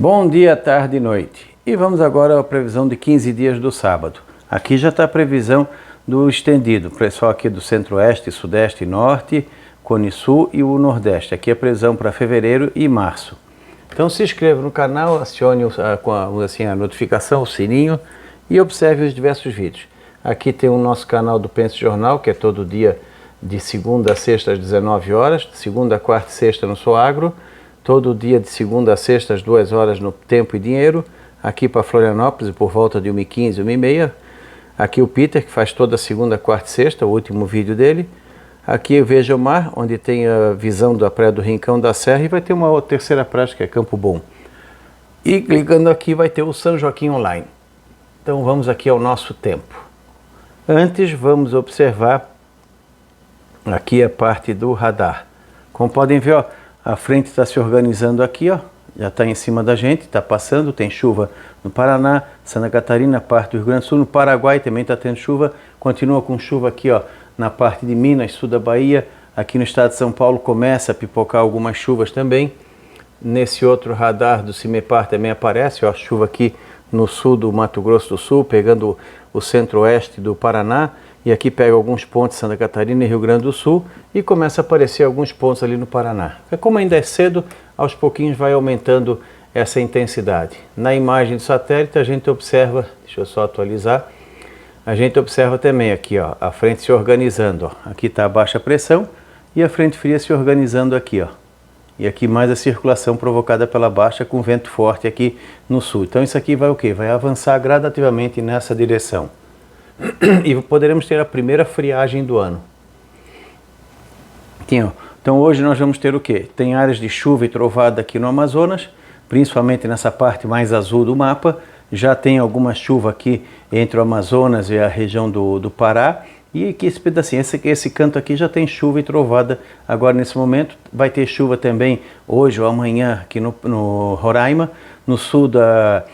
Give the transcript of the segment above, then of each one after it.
Bom dia, tarde e noite. E vamos agora à previsão de 15 dias do sábado. Aqui já está a previsão do estendido, pessoal aqui do centro-oeste, sudeste e norte, Cone Sul e o nordeste. Aqui é a previsão para fevereiro e março. Então se inscreva no canal, acione a notificação, o sininho e observe os diversos vídeos. Aqui tem o nosso canal do Pense Jornal, que é todo dia de segunda a sexta às 19 horas, segunda, quarta e sexta no Sou Agro, todo dia de segunda a sexta às 2 horas no Tempo e Dinheiro, aqui para Florianópolis por volta de 1h15, 1h30. Aqui o Peter, que faz toda segunda, quarta e sexta, o último vídeo dele. Aqui o Veja o Mar, onde tem a visão da Praia do Rincão da Serra, e vai ter uma terceira praia, que é Campo Bom. E clicando aqui vai ter o São Joaquim Online. Então vamos aqui ao nosso tempo. Antes vamos observar aqui a parte do radar. Como podem ver, ó, a frente está se organizando aqui, ó, já está em cima da gente, está passando, tem chuva no Paraná, Santa Catarina, parte do Rio Grande do Sul, no Paraguai também está tendo chuva, continua com chuva aqui, ó, na parte de Minas, sul da Bahia, aqui no estado de São Paulo começa a pipocar algumas chuvas também. Nesse outro radar do CIMEPAR também aparece, ó, chuva aqui no sul do Mato Grosso do Sul, pegando o centro-oeste do Paraná, e aqui pega alguns pontos Santa Catarina e Rio Grande do Sul, e começa a aparecer alguns pontos ali no Paraná. Como ainda é cedo, aos pouquinhos vai aumentando essa intensidade. Na imagem do satélite a gente observa, deixa eu só atualizar, a gente observa também aqui, ó, a frente se organizando, ó. Aqui está a baixa pressão e a frente fria se organizando aqui, ó. E aqui mais a circulação provocada pela baixa com vento forte aqui no sul. Então isso aqui vai o quê? Vai avançar gradativamente nessa direção. E poderemos ter a primeira friagem do ano. Então hoje nós vamos ter o quê? Tem áreas de chuva e trovada aqui no Amazonas, principalmente nessa parte mais azul do mapa. Já tem alguma chuva aqui entre o Amazonas e a região do Pará. E aqui esse pedacinho, esse canto aqui já tem chuva e trovada agora nesse momento. Vai ter chuva também hoje ou amanhã aqui no Roraima, no sul da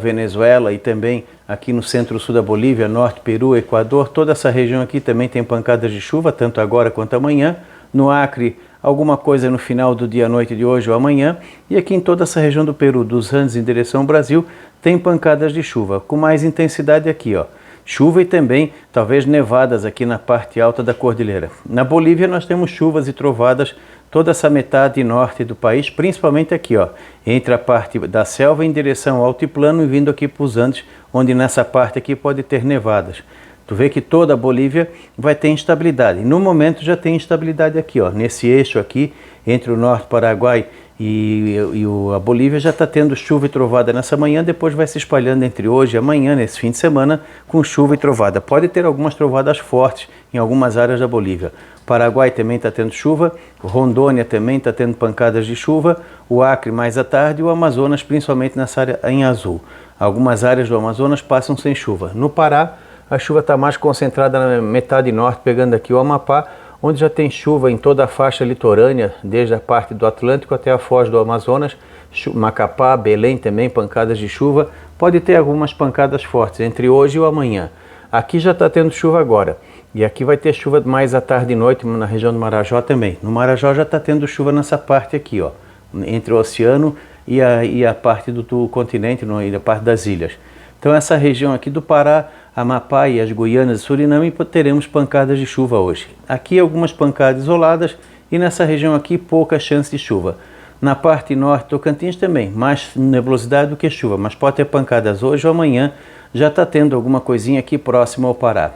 Venezuela e também aqui no centro-sul da Bolívia, norte, Peru, Equador. Toda essa região aqui também tem pancadas de chuva, tanto agora quanto amanhã. No Acre, alguma coisa no final do dia, noite de hoje ou amanhã. E aqui em toda essa região do Peru, dos Andes em direção ao Brasil, tem pancadas de chuva, com mais intensidade aqui, ó. Chuva e também, talvez, nevadas aqui na parte alta da cordilheira. Na Bolívia nós temos chuvas e trovadas toda essa metade norte do país, principalmente aqui, ó, entre a parte da selva em direção ao altiplano e vindo aqui para os Andes, onde nessa parte aqui pode ter nevadas. Tu vê que toda a Bolívia vai ter instabilidade. No momento já tem instabilidade aqui, ó, nesse eixo aqui, entre o norte Paraguai e a Bolívia já está tendo chuva e trovada nessa manhã, depois vai se espalhando entre hoje e amanhã, nesse fim de semana, com chuva e trovada. Pode ter algumas trovadas fortes em algumas áreas da Bolívia. Paraguai também está tendo chuva, Rondônia também está tendo pancadas de chuva, o Acre mais à tarde e o Amazonas, principalmente nessa área em azul. Algumas áreas do Amazonas passam sem chuva. No Pará, a chuva está mais concentrada na metade norte, pegando aqui o Amapá, onde já tem chuva em toda a faixa litorânea, desde a parte do Atlântico até a foz do Amazonas, Macapá, Belém também, pancadas de chuva. Pode ter algumas pancadas fortes entre hoje e o amanhã. Aqui já está tendo chuva agora, e aqui vai ter chuva mais à tarde e noite na região do Marajó também. No Marajó já está tendo chuva nessa parte aqui, ó, entre o oceano e a parte do continente, e a parte das ilhas. Então essa região aqui do Pará, Amapá e as Guianas e Suriname teremos pancadas de chuva hoje. Aqui algumas pancadas isoladas e nessa região aqui pouca chance de chuva. Na parte norte Tocantins também, mais nebulosidade do que chuva, mas pode ter pancadas hoje ou amanhã. Já está tendo alguma coisinha aqui próximo ao Pará.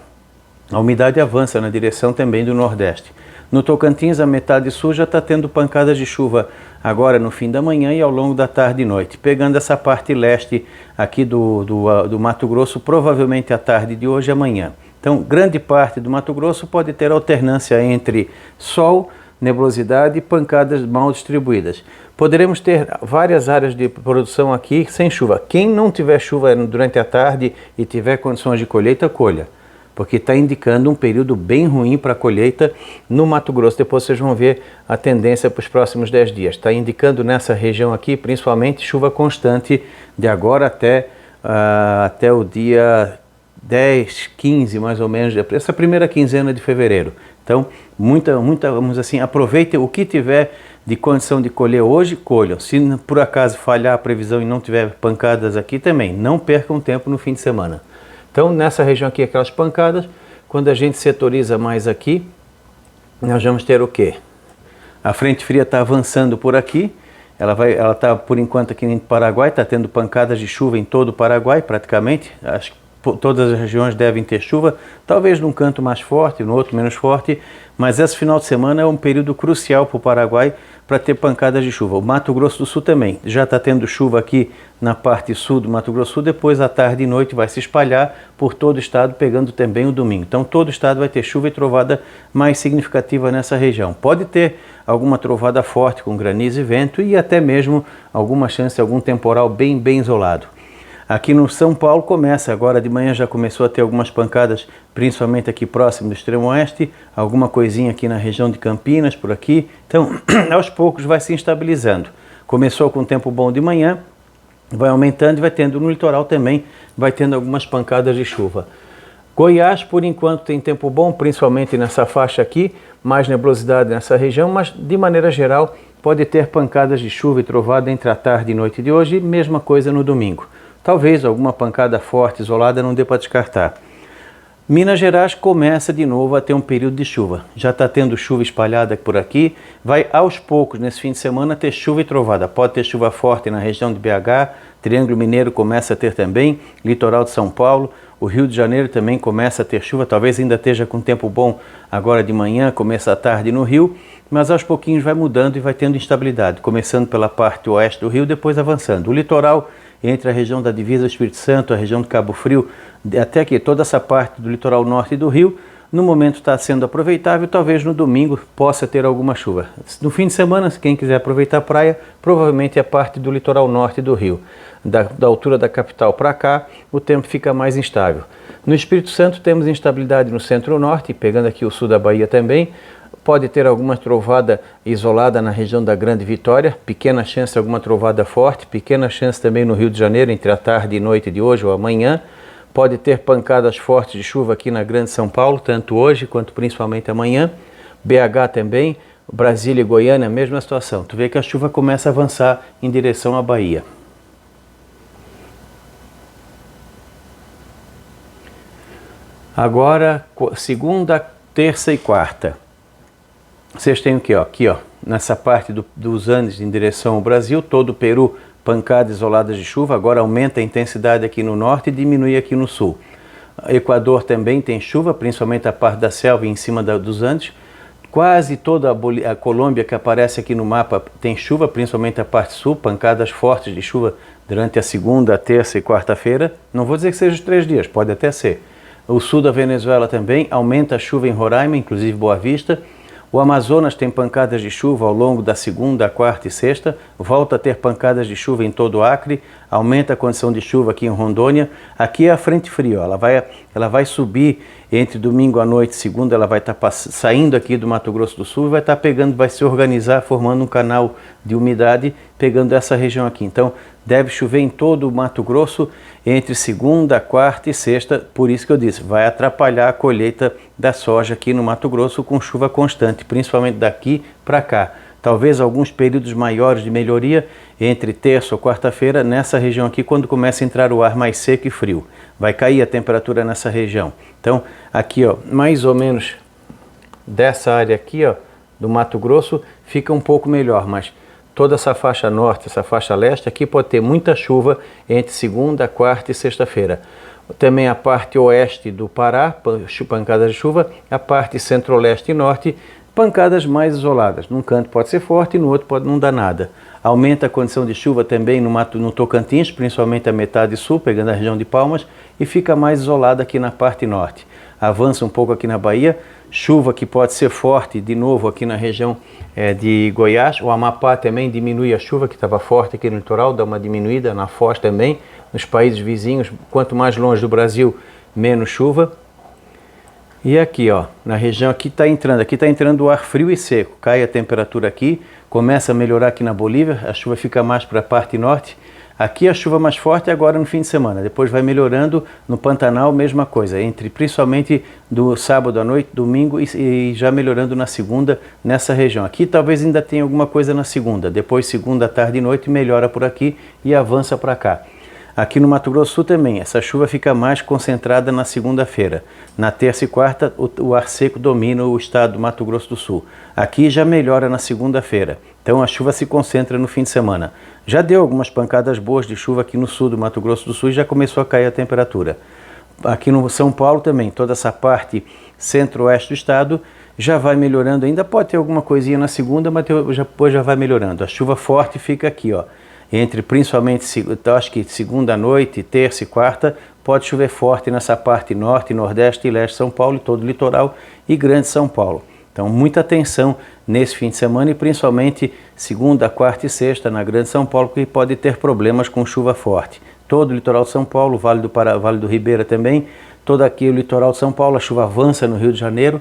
A umidade avança na direção também do Nordeste. No Tocantins, a metade sul já está tendo pancadas de chuva agora no fim da manhã e ao longo da tarde e noite, pegando essa parte leste aqui do Mato Grosso, provavelmente à tarde de hoje e amanhã. Então, grande parte do Mato Grosso pode ter alternância entre sol, nebulosidade e pancadas mal distribuídas. Poderemos ter várias áreas de produção aqui sem chuva. Quem não tiver chuva durante a tarde e tiver condições de colheita, colha, porque está indicando um período bem ruim para a colheita no Mato Grosso. Depois vocês vão ver a tendência para os próximos 10 dias. Está indicando nessa região aqui, principalmente, chuva constante de agora até o dia 10, 15 mais ou menos, essa primeira quinzena de fevereiro. Então, vamos assim, aproveite o que tiver de condição de colher hoje, colham. Se por acaso falhar a previsão e não tiver pancadas aqui também, não percam tempo no fim de semana. Então, nessa região aqui, aquelas pancadas, quando a gente setoriza mais aqui, nós vamos ter o quê? A frente fria está avançando por aqui, ela está por enquanto aqui no Paraguai, está tendo pancadas de chuva em todo o Paraguai praticamente, acho que todas as regiões devem ter chuva, talvez num canto mais forte, no outro menos forte, mas esse final de semana é um período crucial para o Paraguai para ter pancadas de chuva. O Mato Grosso do Sul também, já está tendo chuva aqui na parte sul do Mato Grosso do Sul, depois à tarde e noite vai se espalhar por todo o estado, pegando também o domingo. Então todo o estado vai ter chuva e trovada mais significativa nessa região. Pode ter alguma trovada forte com granizo e vento e até mesmo alguma chance de algum temporal bem isolado. Aqui no São Paulo começa, agora de manhã já começou a ter algumas pancadas, principalmente aqui próximo do extremo oeste, alguma coisinha aqui na região de Campinas, por aqui. Então, aos poucos vai se instabilizando. Começou com tempo bom de manhã, vai aumentando e vai tendo no litoral também, vai tendo algumas pancadas de chuva. Goiás, por enquanto, tem tempo bom, principalmente nessa faixa aqui, mais nebulosidade nessa região, mas de maneira geral pode ter pancadas de chuva e trovada entre a tarde e noite de hoje, mesma coisa no domingo. Talvez alguma pancada forte, isolada, não dê para descartar. Minas Gerais começa de novo a ter um período de chuva. Já está tendo chuva espalhada por aqui. Vai aos poucos, nesse fim de semana, ter chuva e trovada. Pode ter chuva forte na região de BH, Triângulo Mineiro começa a ter também, litoral de São Paulo. O Rio de Janeiro também começa a ter chuva, talvez ainda esteja com tempo bom agora de manhã, começa à tarde no Rio, mas aos pouquinhos vai mudando e vai tendo instabilidade, começando pela parte oeste do Rio, depois avançando. O litoral, entre a região da divisa do Espírito Santo, a região do Cabo Frio, até aqui toda essa parte do litoral norte do Rio, no momento está sendo aproveitável, talvez no domingo possa ter alguma chuva. No fim de semana, se quem quiser aproveitar a praia, provavelmente é parte do litoral norte do Rio. Da altura da capital para cá, o tempo fica mais instável. No Espírito Santo temos instabilidade no centro-norte, pegando aqui o sul da Bahia também. Pode ter alguma trovada isolada na região da Grande Vitória, pequena chance de alguma trovada forte, pequena chance também no Rio de Janeiro, entre a tarde e noite de hoje ou amanhã. Pode ter pancadas fortes de chuva aqui na Grande São Paulo, tanto hoje quanto principalmente amanhã. BH também, Brasília e Goiânia, a mesma situação. Tu vê que a chuva começa a avançar em direção à Bahia. Agora, segunda, terça e quarta. Vocês têm o quê? Aqui, ó, nessa parte dos Andes em direção ao Brasil, todo o Peru, pancadas isoladas de chuva, agora aumenta a intensidade aqui no norte e diminui aqui no sul. Equador também tem chuva, principalmente a parte da selva em cima dos Andes. Quase toda a Colômbia que aparece aqui no mapa tem chuva, principalmente a parte sul, pancadas fortes de chuva durante a segunda, terça e quarta-feira. Não vou dizer que seja os 3 dias, pode até ser. O sul da Venezuela também aumenta a chuva em Roraima, inclusive Boa Vista. O Amazonas tem pancadas de chuva ao longo da segunda, quarta e sexta, volta a ter pancadas de chuva em todo o Acre, aumenta a condição de chuva aqui em Rondônia. Aqui é a frente fria, ó, ela vai subir entre domingo à noite e segunda, ela vai estar saindo aqui do Mato Grosso do Sul e vai estar pegando, vai se organizar, formando um canal de umidade, pegando essa região aqui. Então, deve chover em todo o Mato Grosso entre segunda, quarta e sexta, por isso que eu disse, vai atrapalhar a colheita da soja aqui no Mato Grosso com chuva constante, principalmente daqui para cá. Talvez alguns períodos maiores de melhoria entre terça ou quarta-feira nessa região aqui, quando começa a entrar o ar mais seco e frio. Vai cair a temperatura nessa região. Então, aqui, ó, mais ou menos dessa área aqui, ó, do Mato Grosso, fica um pouco melhor, mas toda essa faixa norte, essa faixa leste, aqui pode ter muita chuva entre segunda, quarta e sexta-feira. Também a parte oeste do Pará, pancadas de chuva, a parte centro-leste e norte, pancadas mais isoladas. Num canto pode ser forte e no outro pode não dar nada. Aumenta a condição de chuva também no Tocantins, principalmente a metade sul, pegando a região de Palmas, e fica mais isolada aqui na parte norte. Avança um pouco aqui na Bahia, chuva que pode ser forte de novo aqui na região de Goiás. O Amapá também diminui a chuva, que estava forte aqui no litoral, dá uma diminuída, na Foz também. Nos países vizinhos, quanto mais longe do Brasil, menos chuva. E aqui, ó, na região aqui está entrando o ar frio e seco, cai a temperatura aqui, começa a melhorar aqui na Bolívia, a chuva fica mais para a parte norte, Aqui a chuva mais forte é agora no fim de semana, depois vai melhorando. No Pantanal, mesma coisa, principalmente do sábado à noite, domingo e já melhorando na segunda nessa região. Aqui talvez ainda tenha alguma coisa na segunda, depois segunda, tarde e noite melhora por aqui e avança para cá. Aqui no Mato Grosso do Sul também, essa chuva fica mais concentrada na segunda-feira. Na terça e quarta, o ar seco domina o estado do Mato Grosso do Sul. Aqui já melhora na segunda-feira. Então a chuva se concentra no fim de semana. Já deu algumas pancadas boas de chuva aqui no sul do Mato Grosso do Sul e já começou a cair a temperatura. Aqui no São Paulo também, toda essa parte centro-oeste do estado já vai melhorando. Ainda pode ter alguma coisinha na segunda, mas depois já vai melhorando. A chuva forte fica aqui, ó. Entre principalmente, acho que segunda noite, terça e quarta, pode chover forte nessa parte norte, nordeste e leste de São Paulo, e todo o litoral e grande São Paulo. Então, muita atenção nesse fim de semana e principalmente segunda, quarta e sexta na grande São Paulo, que pode ter problemas com chuva forte. Todo o litoral de São Paulo, Vale do Pará, Vale do Ribeira também, todo aqui o litoral de São Paulo, a chuva avança no Rio de Janeiro.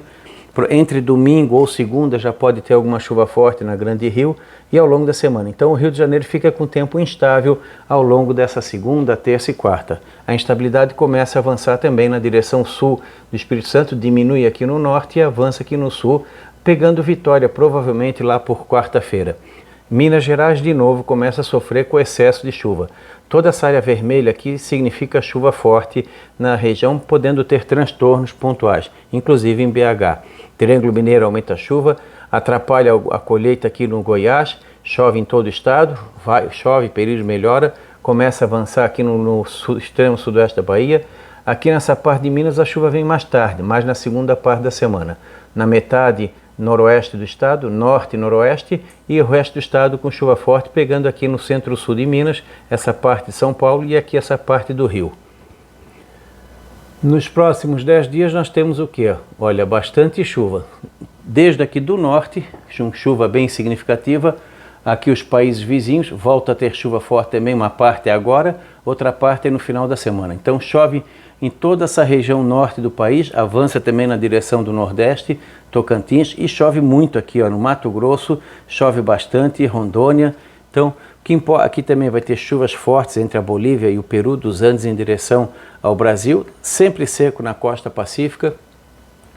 Entre domingo ou segunda já pode ter alguma chuva forte na Grande Rio e ao longo da semana. Então o Rio de Janeiro fica com tempo instável ao longo dessa segunda, terça e quarta. A instabilidade começa a avançar também na direção sul do Espírito Santo, diminui aqui no norte e avança aqui no sul, pegando Vitória provavelmente lá por quarta-feira. Minas Gerais de novo começa a sofrer com excesso de chuva. Toda essa área vermelha aqui significa chuva forte na região, podendo ter transtornos pontuais, inclusive em BH. Triângulo Mineiro aumenta a chuva, atrapalha a colheita aqui no Goiás, chove em todo o estado, chove, período melhora, começa a avançar aqui no extremo sudoeste da Bahia. Aqui nessa parte de Minas a chuva vem mais tarde, mais na segunda parte da semana. Na metade noroeste do estado, norte e noroeste, e o resto do estado com chuva forte, pegando aqui no centro-sul de Minas, essa parte de São Paulo e aqui essa parte do Rio. Nos próximos 10 dias nós temos o quê? Olha, bastante chuva. Desde aqui do norte, chuva bem significativa. Aqui os países vizinhos, volta a ter chuva forte também, uma parte é agora, outra parte é no final da semana. Então chove em toda essa região norte do país, avança também na direção do nordeste, Tocantins, e chove muito aqui, ó, no Mato Grosso, chove bastante, Rondônia. Então, aqui também vai ter chuvas fortes entre a Bolívia e o Peru, dos Andes em direção ao Brasil, sempre seco na costa pacífica.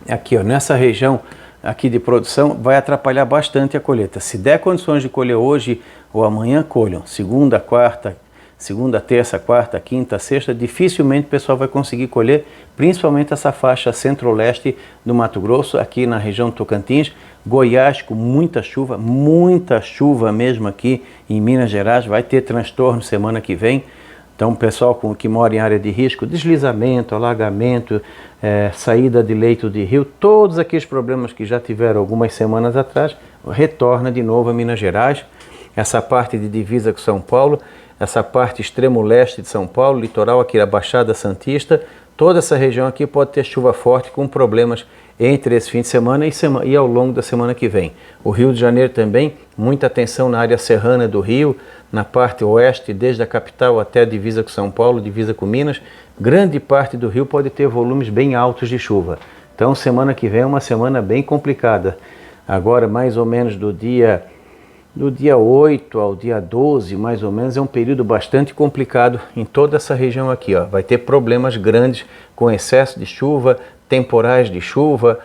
Aqui, ó, nessa região aqui de produção, vai atrapalhar bastante a colheita. Se der condições de colher hoje ou amanhã, colham. Segunda, terça, quarta, quinta, sexta, dificilmente o pessoal vai conseguir colher, principalmente essa faixa centro-leste do Mato Grosso, aqui na região do Tocantins, Goiás com muita chuva mesmo aqui em Minas Gerais, vai ter transtorno semana que vem. Então o pessoal que mora em área de risco, deslizamento, alagamento, saída de leito de rio, todos aqueles problemas que já tiveram algumas semanas atrás, retorna de novo a Minas Gerais, essa parte de divisa com São Paulo, essa parte extremo leste de São Paulo, litoral aqui da Baixada Santista, toda essa região aqui pode ter chuva forte com problemas entre esse fim de semana e ao longo da semana que vem. O Rio de Janeiro também, muita atenção na área serrana do Rio, na parte oeste, desde a capital até a divisa com São Paulo, divisa com Minas, grande parte do Rio pode ter volumes bem altos de chuva. Então semana que vem é uma semana bem complicada. Agora mais ou menos do dia 8 ao dia 12, mais ou menos, é um período bastante complicado em toda essa região aqui, ó. Vai ter problemas grandes com excesso de chuva, temporais de chuva,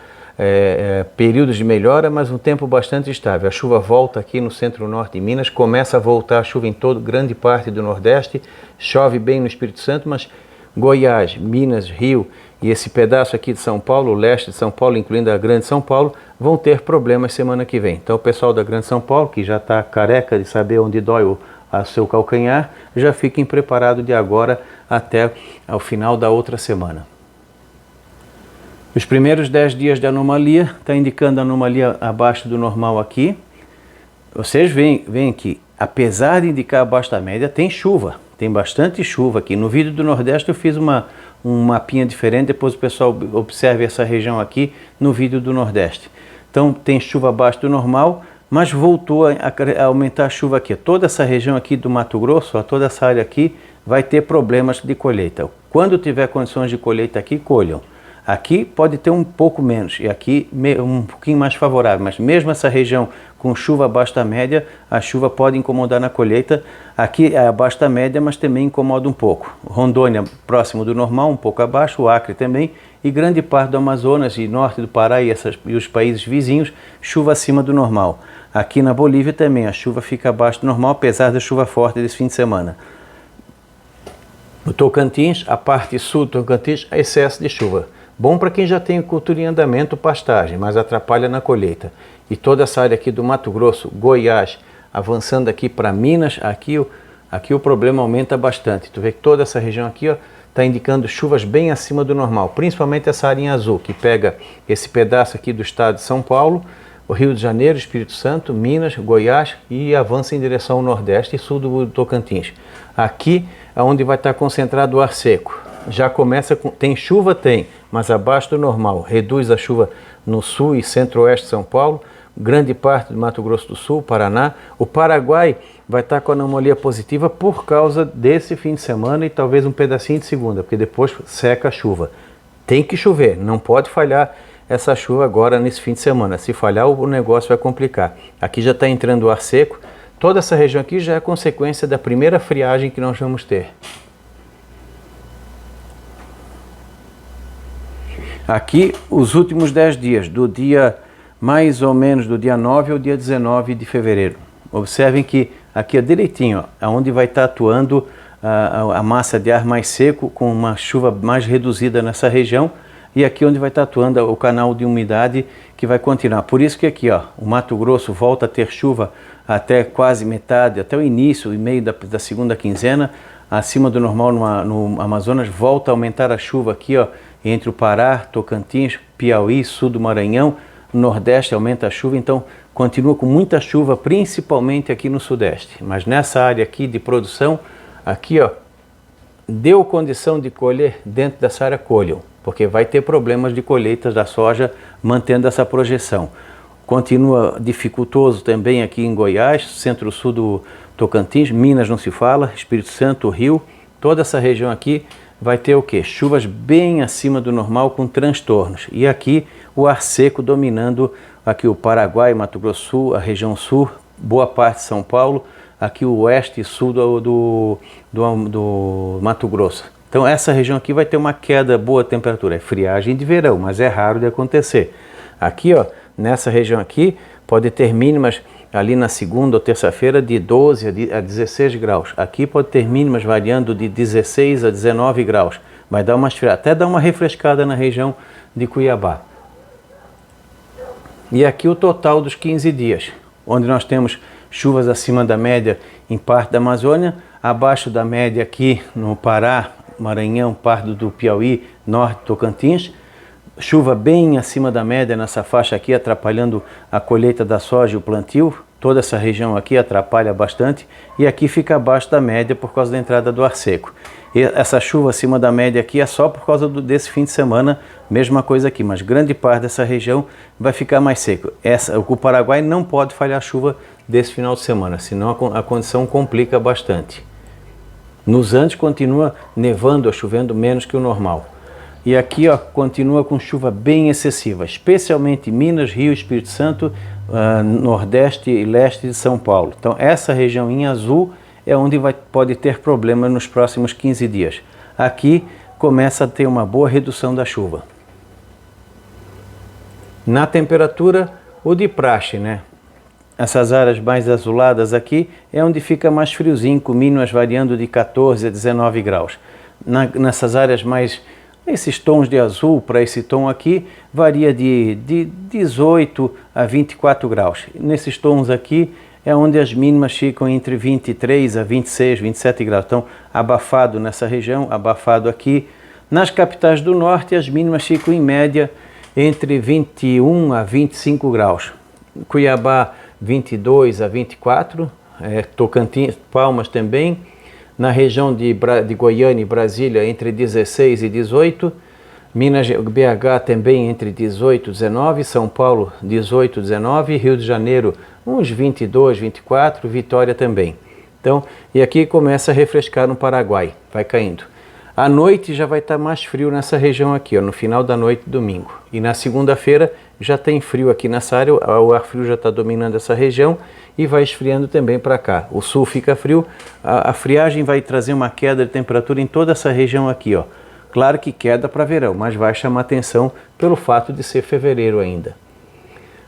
períodos de melhora, mas um tempo bastante estável. A chuva volta aqui no centro-norte de Minas, começa a voltar a chuva em grande parte do Nordeste, chove bem no Espírito Santo, mas Goiás, Minas, Rio e esse pedaço aqui de São Paulo, o leste de São Paulo, incluindo a Grande São Paulo, vão ter problemas semana que vem. Então o pessoal da Grande São Paulo, que já está careca de saber onde dói o seu calcanhar, já fiquem preparados de agora até ao final da outra semana. Os primeiros 10 dias de anomalia, está indicando anomalia abaixo do normal aqui. Vocês veem que, apesar de indicar abaixo da média, tem chuva. Tem bastante chuva aqui. No vídeo do Nordeste eu fiz um mapinha diferente, depois o pessoal observe essa região aqui no vídeo do Nordeste. Então tem chuva abaixo do normal, mas voltou a aumentar a chuva aqui. Toda essa região aqui do Mato Grosso, toda essa área aqui, vai ter problemas de colheita. Quando tiver condições de colheita aqui, colham. Aqui pode ter um pouco menos e aqui um pouquinho mais favorável, mas mesmo essa região com chuva abaixo da média, a chuva pode incomodar na colheita. Aqui é abaixo da média, mas também incomoda um pouco. Rondônia próximo do normal, um pouco abaixo, o Acre também, e grande parte do Amazonas e norte do Pará e os países vizinhos, chuva acima do normal. Aqui na Bolívia também a chuva fica abaixo do normal, apesar da chuva forte desse fim de semana. No Tocantins, a parte sul do Tocantins, há excesso de chuva. Bom para quem já tem cultura em andamento, pastagem, mas atrapalha na colheita. E toda essa área aqui do Mato Grosso, Goiás, avançando aqui para Minas, aqui o problema aumenta bastante. Tu vê que toda essa região aqui está indicando chuvas bem acima do normal, principalmente essa área em azul, que pega esse pedaço aqui do estado de São Paulo, o Rio de Janeiro, Espírito Santo, Minas, Goiás e avança em direção ao Nordeste e Sul do Tocantins. Aqui é onde vai estar concentrado o ar seco. Já começa com... Tem chuva? Tem, mas abaixo do normal. Reduz a chuva no sul e centro-oeste de São Paulo, grande parte do Mato Grosso do Sul, Paraná. O Paraguai vai estar com anomalia positiva por causa desse fim de semana e talvez um pedacinho de segunda, porque depois seca a chuva. Tem que chover, não pode falhar essa chuva agora nesse fim de semana. Se falhar, o negócio vai complicar. Aqui já está entrando o ar seco. Toda essa região aqui já é consequência da primeira friagem que nós vamos ter. Aqui, os últimos 10 dias, do dia mais ou menos do dia 9 ao dia 19 de fevereiro. Observem que aqui é direitinho, onde vai estar atuando a massa de ar mais seco, com uma chuva mais reduzida nessa região, e aqui onde vai estar atuando o canal de umidade que vai continuar. Por isso que aqui, o Mato Grosso volta a ter chuva até quase metade, até o início e meio da segunda quinzena, acima do normal no Amazonas, volta a aumentar a chuva aqui, entre o Pará, Tocantins, Piauí, sul do Maranhão, no Nordeste aumenta a chuva, então continua com muita chuva, principalmente aqui no Sudeste. Mas nessa área aqui de produção, aqui deu condição de colher dentro dessa área, colham, porque vai ter problemas de colheitas da soja mantendo essa projeção. Continua dificultoso também aqui em Goiás, centro-sul do Tocantins, Minas não se fala, Espírito Santo, Rio, toda essa região aqui vai ter o quê? Chuvas bem acima do normal com transtornos. E aqui o ar seco dominando aqui o Paraguai, Mato Grosso do Sul, a região sul, boa parte de São Paulo, aqui o oeste e sul do Mato Grosso. Então essa região aqui vai ter uma queda, boa temperatura, é friagem de verão, mas é raro de acontecer. Aqui, nessa região aqui, pode ter mínimas ali na segunda ou terça-feira de 12 a 16 graus. Aqui pode ter mínimas variando de 16 a 19 graus. Vai dar uma esfriada, até dar uma refrescada na região de Cuiabá. E aqui o total dos 15 dias, onde nós temos chuvas acima da média em parte da Amazônia, abaixo da média aqui no Pará, Maranhão, parte do Piauí, norte do Tocantins, chuva bem acima da média nessa faixa aqui, atrapalhando a colheita da soja e o plantio. Toda essa região aqui atrapalha bastante e aqui fica abaixo da média por causa da entrada do ar seco. E essa chuva acima da média aqui é só por causa desse fim de semana, mesma coisa aqui, mas grande parte dessa região vai ficar mais seco. O Paraguai não pode falhar chuva desse final de semana, senão a condição complica bastante. Nos Andes continua nevando ou chovendo menos que o normal. E aqui continua com chuva bem excessiva, especialmente Minas, Rio, Espírito Santo, Nordeste e Leste de São Paulo. Então essa região em azul é onde pode ter problema nos próximos 15 dias. Aqui começa a ter uma boa redução da chuva. Na temperatura, o de praxe, Essas áreas mais azuladas aqui é onde fica mais friozinho, com mínimas variando de 14 a 19 graus. Nessas áreas mais... Esses tons de azul para esse tom aqui varia de 18 a 24 graus. Nesses tons aqui é onde as mínimas ficam entre 23 a 26, 27 graus. Então, abafado nessa região, abafado aqui. Nas capitais do norte, as mínimas ficam em média entre 21 a 25 graus. Cuiabá, 22 a 24, Tocantins, Palmas também. Na região de Goiânia e Brasília, entre 16 e 18. Minas, BH também entre 18 e 19. São Paulo, 18 e 19. Rio de Janeiro, uns 22, 24. Vitória também. Então, e aqui começa a refrescar no Paraguai, vai caindo. À noite já vai estar mais frio nessa região aqui, ó, no final da noite, domingo. E na segunda-feira já tem frio aqui nessa área, o ar frio já está dominando essa região e vai esfriando também para cá. O sul fica frio, a friagem vai trazer uma queda de temperatura em toda essa região aqui, ó. Claro que queda para verão, mas vai chamar atenção pelo fato de ser fevereiro ainda.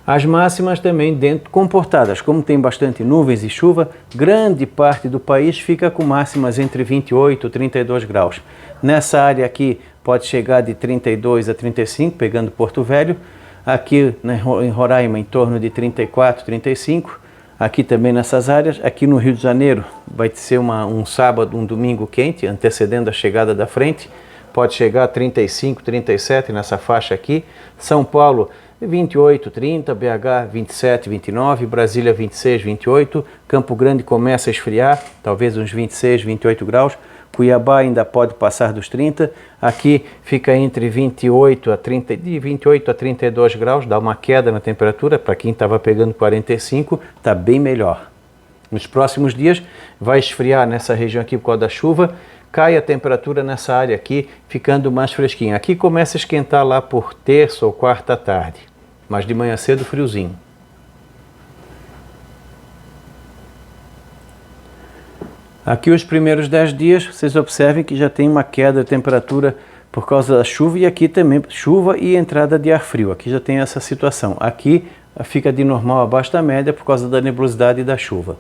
As máximas também comportadas, como tem bastante nuvens e chuva, grande parte do país fica com máximas entre 28 e 32 graus. Nessa área aqui pode chegar de 32 a 35, pegando Porto Velho. Aqui em Roraima em torno de 34, 35. Aqui também nessas áreas. Aqui no Rio de Janeiro vai ser um sábado, um domingo quente, antecedendo a chegada da frente. Pode chegar a 35, 37 nessa faixa aqui. São Paulo 28, 30, BH 27, 29, Brasília 26, 28, Campo Grande começa a esfriar, talvez uns 26, 28 graus, Cuiabá ainda pode passar dos 30, aqui fica entre 28 a 30, de 28 a 32 graus, dá uma queda na temperatura, para quem estava pegando 45, está bem melhor. Nos próximos dias vai esfriar nessa região aqui por causa da chuva, cai a temperatura nessa área aqui, ficando mais fresquinho. Aqui começa a esquentar lá por terça ou quarta tarde, mas de manhã cedo friozinho. Aqui os primeiros 10 dias, vocês observem que já tem uma queda de temperatura por causa da chuva e aqui também chuva e entrada de ar frio. Aqui já tem essa situação. Aqui fica de normal abaixo da média por causa da nebulosidade e da chuva.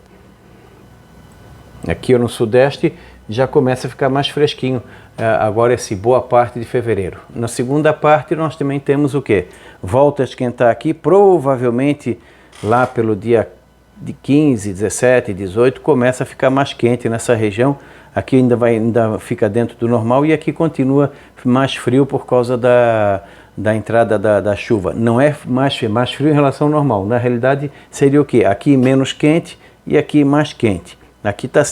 Aqui no sudeste já começa a ficar mais fresquinho, agora essa boa parte de fevereiro. Na segunda parte nós também temos o quê? Volta a esquentar aqui, provavelmente lá pelo dia de 15, 17, 18, começa a ficar mais quente nessa região. Aqui ainda fica dentro do normal e aqui continua mais frio por causa da entrada da chuva. Não é mais frio em relação ao normal, na realidade seria o quê? Aqui menos quente e aqui mais quente. Aqui está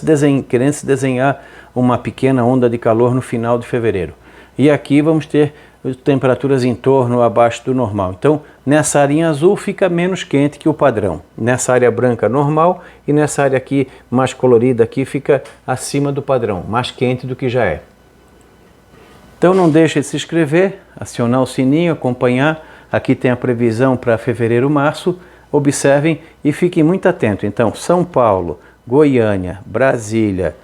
querendo se desenhar uma pequena onda de calor no final de fevereiro. E aqui vamos ter temperaturas em torno abaixo do normal. Então, nessa área azul fica menos quente que o padrão. Nessa área branca normal e nessa área aqui mais colorida aqui fica acima do padrão, mais quente do que já é. Então não deixe de se inscrever, acionar o sininho, acompanhar. Aqui tem a previsão para fevereiro, março. Observem e fiquem muito atentos. Então, São Paulo, Goiânia, Brasília,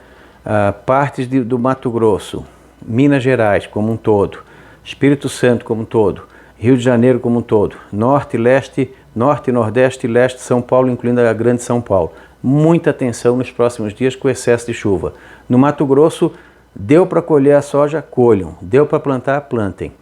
partes do Mato Grosso, Minas Gerais como um todo, Espírito Santo como um todo, Rio de Janeiro como um todo, Norte, Leste, Norte, Nordeste e Leste, São Paulo, incluindo a Grande São Paulo. Muita atenção nos próximos dias com excesso de chuva. No Mato Grosso, deu para colher a soja, colham. Deu para plantar, plantem.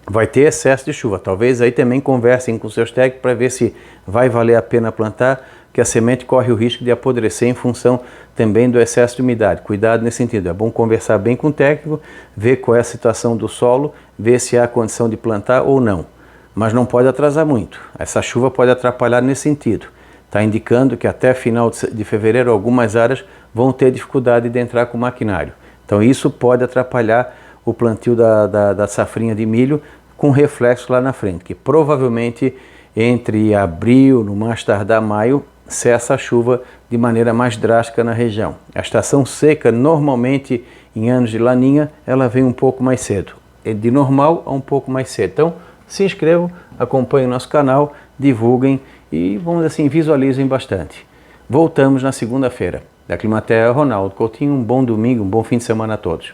Vai ter excesso de chuva. Talvez aí também conversem com seus técnicos para ver se vai valer a pena plantar, que a semente corre o risco de apodrecer em função também do excesso de umidade. Cuidado nesse sentido. É bom conversar bem com o técnico, ver qual é a situação do solo, ver se há condição de plantar ou não. Mas não pode atrasar muito. Essa chuva pode atrapalhar nesse sentido. Está indicando que até final de fevereiro algumas áreas vão ter dificuldade de entrar com o maquinário. Então isso pode atrapalhar o plantio da safrinha de milho com reflexo lá na frente, que provavelmente entre abril, no mais tardar maio, cessa a chuva de maneira mais drástica na região. A estação seca, normalmente em anos de laninha, ela vem um pouco mais cedo. É de normal a um pouco mais cedo. Então, se inscrevam, acompanhem o nosso canal, divulguem e, vamos assim, visualizem bastante. Voltamos na segunda-feira. Da Climaterra, Ronaldo Coutinho, um bom domingo, um bom fim de semana a todos.